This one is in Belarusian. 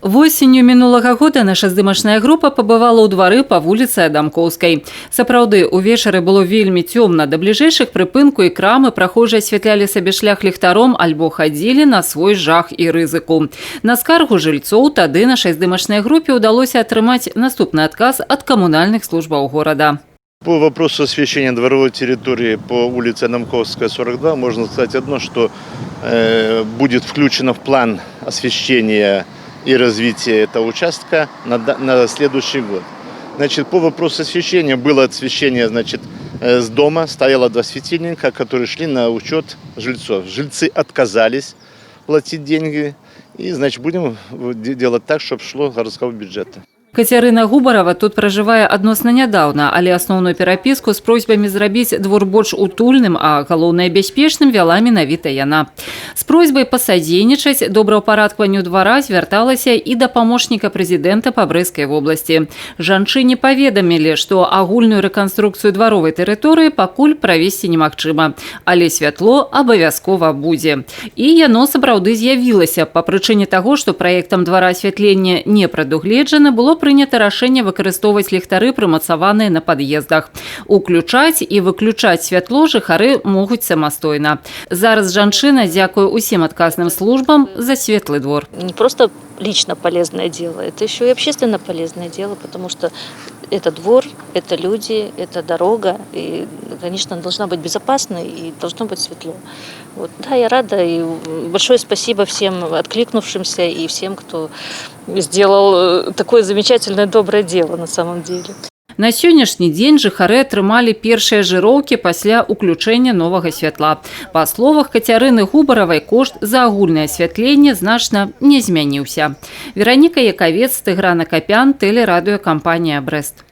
Восенню мінулага года наша здымачная група пабывала ў двары па вуліцы Адамкоўскай. Сапраўды, увечары было вельмі цёмна. Да бліжэйшых прыпынку і крамы прахожыя асвятлялі сабе шлях ліхтаром альбо хадзілі на свой жах і рызыку. На скаргу жыльцоў тады нашай здымачнай групе ўдалося атрымаць наступны адказ ад камунальных службаў горада. По вопросу освещения дворовой территории по улице Адамковская, 42, можно сказать одно, что будет включено в план освещения и развития этого участка на следующий год. Значит, по вопросу освещения было освещение, значит, с дома, стояло 2 светильника, которые шли на учет жильцов. Жильцы отказались платить деньги, и, значит, будем делать так, чтобы шло городского бюджета. Кацярына Губарова тут пражывае адносна нядаўна, але асноўную перапіску з просьбамі зрабіць двор больш утульным, а галоўнае бяспечным вяла менавіта яна. З просьбай пасадзейнічаць добраўпарадкаванню двара звярталася і да памочніка прэзідэнта па Брэсцкай вобласці. Жанчыне паведамілі, што агульную рэканструкцыю дваровай тэрыторыі пакуль правесці немагчыма, але святло абавязкова будзе. І яно сапраўды з'явілася па прычыне таго, што праектам двара асвятлення не прадугледжана, было прынята рашэнне выкарыстоўваць ліхтары, прымацаваныя на пад'ездах. Уключаць і выключаць святло жыхары могуць самастойна. Зараз жанчына дзякуе усім адказным службам за светлый двор. Не просто лично полезное дело, это еще и общественно полезное дело, потому что это двор, это люди, это дорога, и, конечно, должна быть безопасной и должно быть светло. Вот. Да, я рада, и большое спасибо всем откликнувшимся и всем, кто сделал такое замечательное, доброе дело на самом деле. На сённяшні дзень жыхары атрымалі першыя жыроўкі пасля ўключэння новага святла. Па словах Кацярыны Губаравай, кошт за агульнае асвятленне значна не змяніўся. Вераніка Якавец, Тыгран Акапян, тэлерадыёкампанія «Брэст».